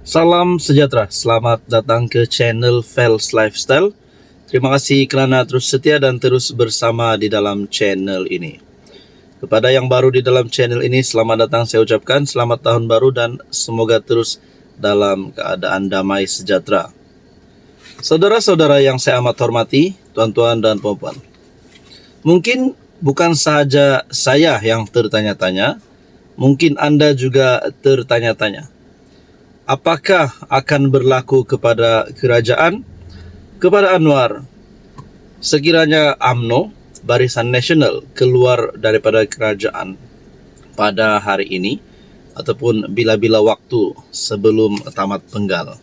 Salam sejahtera, selamat datang ke channel Fels Lifestyle. Terima kasih kerana terus setia dan terus bersama di dalam channel ini. Kepada yang baru di dalam channel ini, selamat datang saya ucapkan, selamat tahun baru dan semoga terus dalam keadaan damai sejahtera. Saudara-saudara yang saya amat hormati, tuan-tuan dan puan-puan. Mungkin bukan sahaja saya yang tertanya-tanya, mungkin Anda juga tertanya-tanya. Apakah akan berlaku kepada kerajaan, kepada Anwar, sekiranya UMNO, Barisan Nasional, keluar daripada kerajaan pada hari ini ataupun bila-bila waktu sebelum tamat penggal?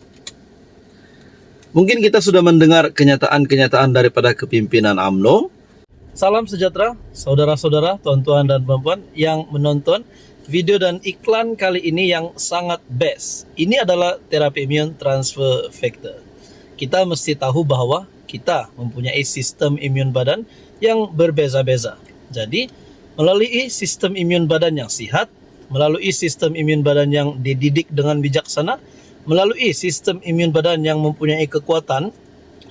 Mungkin kita sudah mendengar kenyataan-kenyataan daripada kepimpinan UMNO. Salam sejahtera, saudara-saudara, tuan-tuan dan puan-puan yang menonton video dan iklan kali ini yang sangat best. Ini adalah terapi imun transfer factor. Kita mesti tahu bahawa kita mempunyai sistem imun badan yang berbeza-beza. Jadi, melalui sistem imun badan yang sihat, melalui sistem imun badan yang dididik dengan bijaksana, melalui sistem imun badan yang mempunyai kekuatan,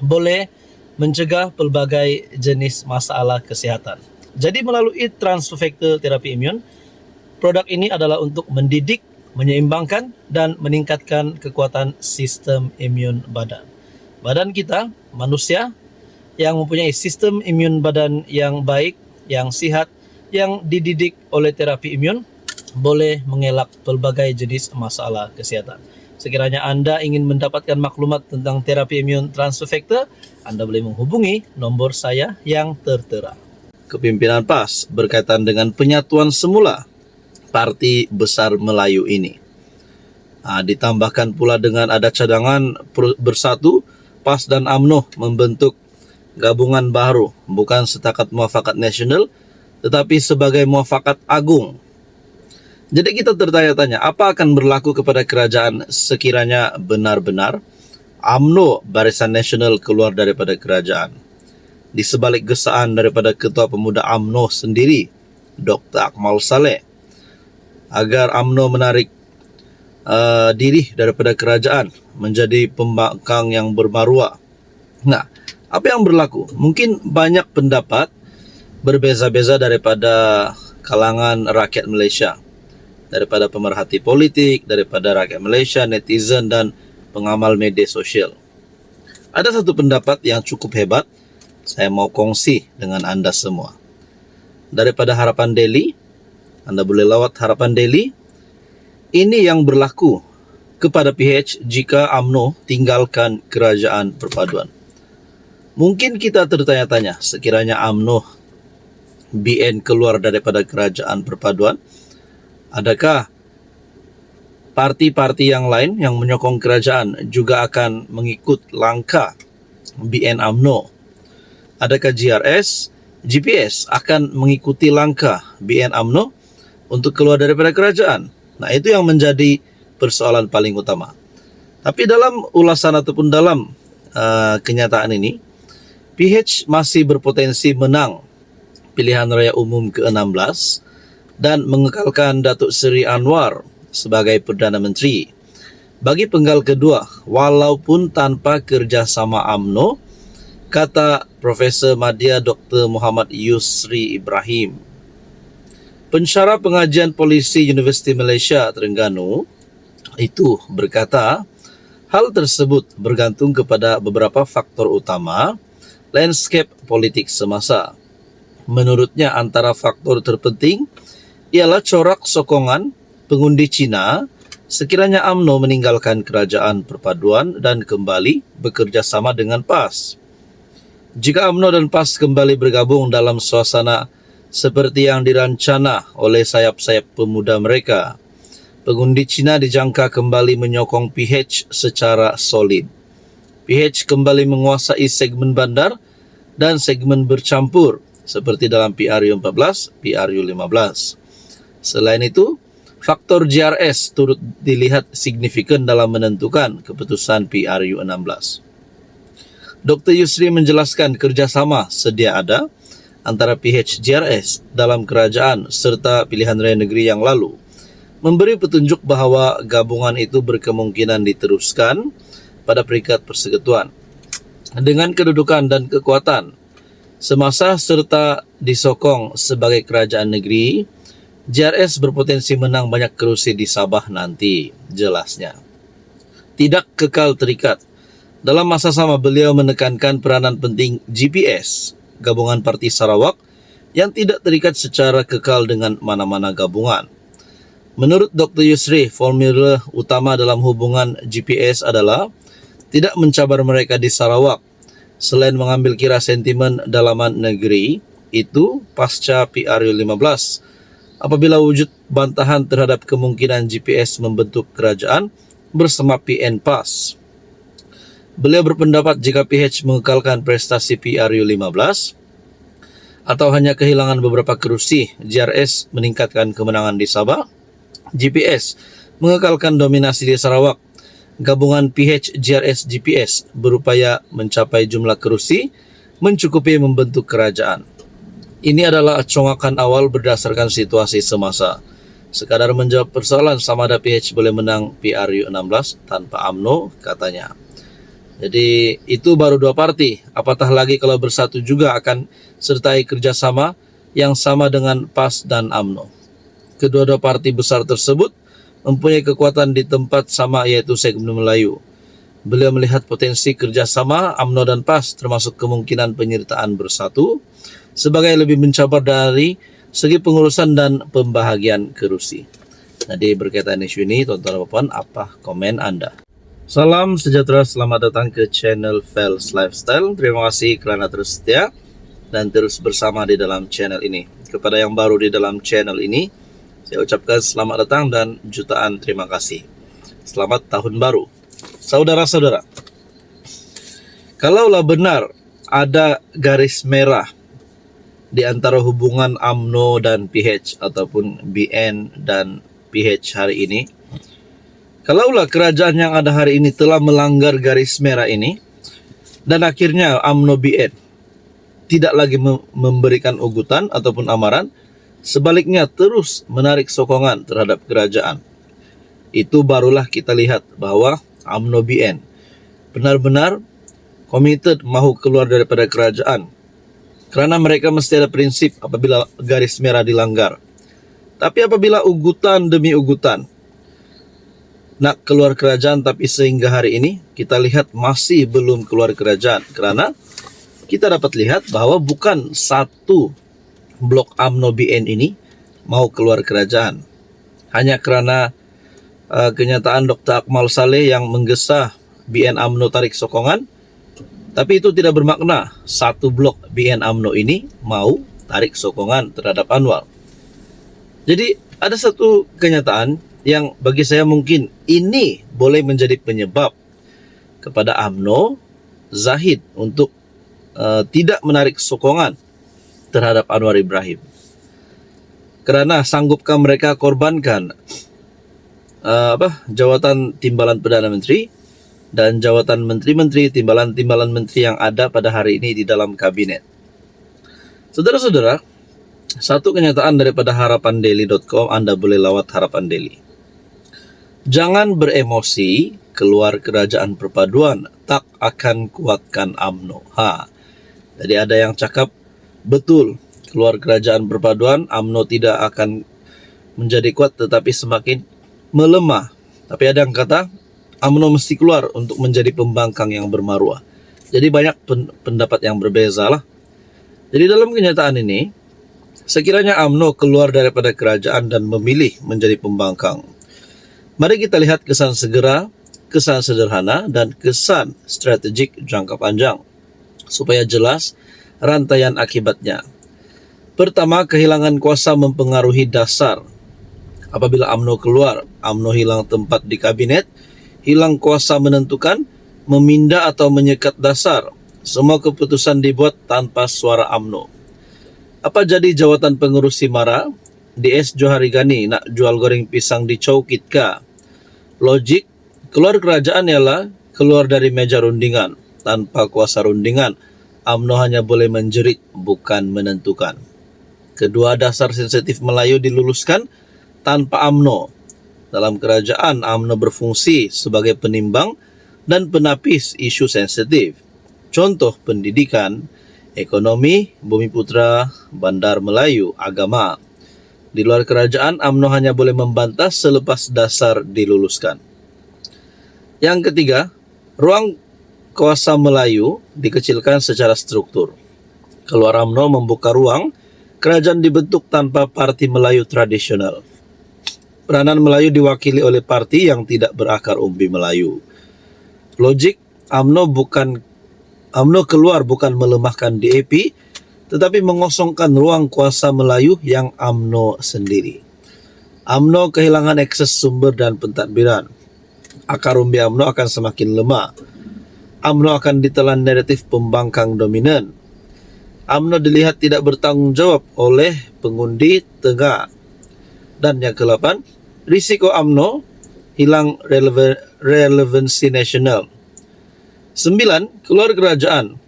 boleh mencegah pelbagai jenis masalah kesihatan. Jadi, melalui transfer factor terapi imun, produk ini adalah untuk mendidik, menyeimbangkan dan meningkatkan kekuatan sistem imun badan. Badan kita, manusia yang mempunyai sistem imun badan yang baik, yang sihat, yang dididik oleh terapi imun, boleh mengelak pelbagai jenis masalah kesihatan. Sekiranya Anda ingin mendapatkan maklumat tentang terapi imun transfer factor, Anda boleh menghubungi nombor saya yang tertera. Kepimpinan PAS berkaitan dengan penyatuan semula Parti Besar Melayu ini. Ditambahkan pula dengan ada cadangan bersatu, PAS dan UMNO membentuk gabungan baru, bukan setakat muafakat nasional, tetapi sebagai muafakat agung. Jadi kita tertanya-tanya, apa akan berlaku kepada kerajaan sekiranya benar-benar UMNO Barisan Nasional keluar daripada kerajaan? Di sebalik gesaan daripada Ketua Pemuda UMNO sendiri, Dr. Akmal Saleh, agar UMNO menarik diri daripada kerajaan menjadi pembangkang yang bermaruah. Nah, apa yang berlaku? Mungkin banyak pendapat berbeza-beza daripada kalangan rakyat Malaysia, daripada pemerhati politik, daripada rakyat Malaysia, netizen dan pengamal media sosial. Ada satu pendapat yang cukup hebat, saya mau kongsi dengan anda semua. Daripada Harapan Daily, Anda boleh lawat Harapan Daily. Ini yang berlaku kepada PH jika UMNO tinggalkan kerajaan perpaduan. Mungkin kita tertanya-tanya, sekiranya UMNO BN keluar daripada kerajaan perpaduan, adakah parti-parti yang lain yang menyokong kerajaan juga akan mengikut langkah BN UMNO? Adakah GRS, GPS akan mengikuti langkah BN UMNO untuk keluar daripada kerajaan? Nah, itu yang menjadi persoalan paling utama. Tapi dalam ulasan ataupun dalam kenyataan ini, PH masih berpotensi menang pilihan raya umum ke-16 dan mengekalkan Datuk Seri Anwar sebagai Perdana Menteri bagi penggal kedua walaupun tanpa kerjasama UMNO, kata Profesor Madya Dr. Muhammad Yusri Ibrahim, pensyarah pengajian polisi Universiti Malaysia Terengganu, itu berkata, hal tersebut bergantung kepada beberapa faktor utama landscape politik semasa. Menurutnya antara faktor terpenting ialah corak sokongan pengundi Cina sekiranya UMNO meninggalkan kerajaan perpaduan dan kembali bekerjasama dengan PAS. Jika UMNO dan PAS kembali bergabung dalam suasana seperti yang dirancana oleh sayap-sayap pemuda mereka, pengundi Cina dijangka kembali menyokong PH secara solid. PH kembali menguasai segmen bandar dan segmen bercampur seperti dalam PRU14, PRU15. Selain itu, faktor GRS turut dilihat signifikan dalam menentukan keputusan PRU16. Dr. Yusri menjelaskan kerjasama sedia ada antara PHGRS dalam kerajaan serta pilihan raya negeri yang lalu memberi petunjuk bahawa gabungan itu berkemungkinan diteruskan pada peringkat persekutuan dengan kedudukan dan kekuatan semasa serta disokong sebagai kerajaan negeri. JRS berpotensi menang banyak kerusi di Sabah nanti, jelasnya. Tidak kekal terikat. Dalam masa sama, beliau menekankan peranan penting GPS, Gabungan Parti Sarawak, yang tidak terikat secara kekal dengan mana-mana gabungan. Menurut Dr. Yusri, formula utama dalam hubungan GPS adalah tidak mencabar mereka di Sarawak, selain mengambil kira sentimen dalaman negeri itu pasca PRU 15. Apabila wujud bantahan terhadap kemungkinan GPS membentuk kerajaan bersama PN PAS. Beliau berpendapat jika PH mengekalkan prestasi PRU 15 atau hanya kehilangan beberapa kerusi, JRS meningkatkan kemenangan di Sabah. GPS mengekalkan dominasi di Sarawak. Gabungan PH JRS GPS berupaya mencapai jumlah kerusi mencukupi membentuk kerajaan. Ini adalah congakan awal berdasarkan situasi semasa. Sekadar menjawab persoalan sama ada PH boleh menang PRU 16 tanpa UMNO, katanya. Jadi itu baru dua parti. Apatah lagi kalau bersatu juga akan sertai kerjasama yang sama dengan PAS dan UMNO. Kedua-dua parti besar tersebut mempunyai kekuatan di tempat sama, yaitu segmen Melayu. Beliau melihat potensi kerjasama UMNO dan PAS termasuk kemungkinan penyertaan bersatu sebagai lebih mencabar dari segi pengurusan dan pembahagian kerusi. Jadi berkaitan isu ini, tuan-tuan dan puan, apa komen Anda? Salam sejahtera, selamat datang ke channel Fels Lifestyle. Terima kasih kerana terus setia dan terus bersama di dalam channel ini. Kepada yang baru di dalam channel ini, saya ucapkan selamat datang dan jutaan terima kasih. Selamat tahun baru. Saudara-saudara, kalaulah benar ada garis merah di antara hubungan UMNO dan PH ataupun BN dan PH hari ini, kalaulah kerajaan yang ada hari ini telah melanggar garis merah ini dan akhirnya UMNO BN tidak lagi memberikan ugutan ataupun amaran, sebaliknya terus menarik sokongan terhadap kerajaan, itu barulah kita lihat bahwa UMNO BN benar-benar committed mahu keluar daripada kerajaan. Kerana mereka mesti ada prinsip apabila garis merah dilanggar. Tapi apabila ugutan demi ugutan nak keluar kerajaan, tapi sehingga hari ini kita lihat masih belum keluar kerajaan. Kerana kita dapat lihat bahawa bukan satu blok UMNO BN ini mau keluar kerajaan. Hanya kerana kenyataan Dr. Akmal Saleh yang menggesa BN UMNO tarik sokongan. Tapi itu tidak bermakna satu blok BN UMNO ini mau tarik sokongan terhadap Anwar. Jadi ada satu kenyataan yang bagi saya mungkin ini boleh menjadi penyebab kepada UMNO Zahid untuk tidak menarik sokongan terhadap Anwar Ibrahim. Kerana sanggupkah mereka korbankan jawatan timbalan Perdana Menteri dan jawatan menteri-menteri, timbalan-timbalan menteri yang ada pada hari ini di dalam kabinet. Saudara-saudara, satu kenyataan daripada harapandaily.com, Anda boleh lawat Harapan Daily. Jangan beremosi, keluar kerajaan perpaduan tak akan kuatkan UMNO. Jadi ada yang cakap betul, keluar kerajaan perpaduan UMNO tidak akan menjadi kuat tetapi semakin melemah. Tapi ada yang kata UMNO mesti keluar untuk menjadi pembangkang yang bermaruah. Jadi banyak pendapat yang berbeza lah. Jadi dalam kenyataan ini, sekiranya UMNO keluar daripada kerajaan dan memilih menjadi pembangkang, mari kita lihat kesan segera, kesan sederhana, dan kesan strategik jangka panjang, supaya jelas rantaian akibatnya. Pertama, kehilangan kuasa mempengaruhi dasar. Apabila UMNO keluar, UMNO hilang tempat di kabinet, hilang kuasa menentukan, meminda atau menyekat dasar. Semua keputusan dibuat tanpa suara UMNO. Apa jadi jawatan pengurus Simara? DS Johari Gani nak jual goreng pisang di Chowkit ka? Logik, keluar kerajaan ialah keluar dari meja rundingan tanpa kuasa rundingan UMNO hanya boleh menjerit, bukan menentukan. Kedua dasar sensitif Melayu diluluskan tanpa UMNO. Dalam kerajaan, UMNO berfungsi sebagai penimbang dan penapis isu sensitif. Contoh pendidikan, ekonomi, bumi putra, bandar Melayu, agama. Di luar kerajaan, UMNO hanya boleh membantah selepas dasar diluluskan. Yang ketiga, ruang kuasa Melayu dikecilkan secara struktur. Keluar UMNO membuka ruang, kerajaan dibentuk tanpa parti Melayu tradisional. Peranan Melayu diwakili oleh parti yang tidak berakar umbi Melayu. Logik, UMNO keluar bukan melemahkan DAP, tetapi mengosongkan ruang kuasa Melayu yang UMNO sendiri. UMNO kehilangan akses sumber dan pentadbiran. Akar umbi UMNO akan semakin lemah. UMNO akan ditelan naratif pembangkang dominan. UMNO dilihat tidak bertanggung jawab oleh pengundi tengah. Dan yang ke-8, risiko UMNO hilang relevansi nasional. 9, keluar kerajaan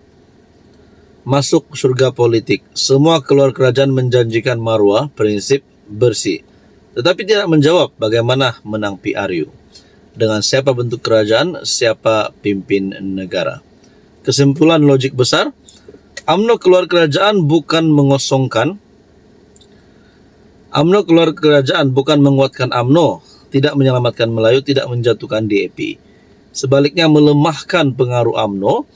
masuk surga politik. Semua keluar kerajaan menjanjikan marwah, prinsip bersih, tetapi tidak menjawab bagaimana menang PRU. Dengan siapa bentuk kerajaan, siapa pimpin negara. Kesimpulan logik besar, UMNO keluar kerajaan bukan mengosongkan. UMNO keluar kerajaan bukan menguatkan UMNO, tidak menyelamatkan Melayu, tidak menjatuhkan DAP. Sebaliknya melemahkan pengaruh UMNO,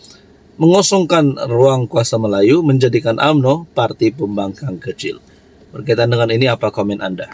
mengosongkan ruang kuasa Melayu, menjadikan UMNO parti pembangkang kecil. Berkaitan dengan ini, apa komen Anda?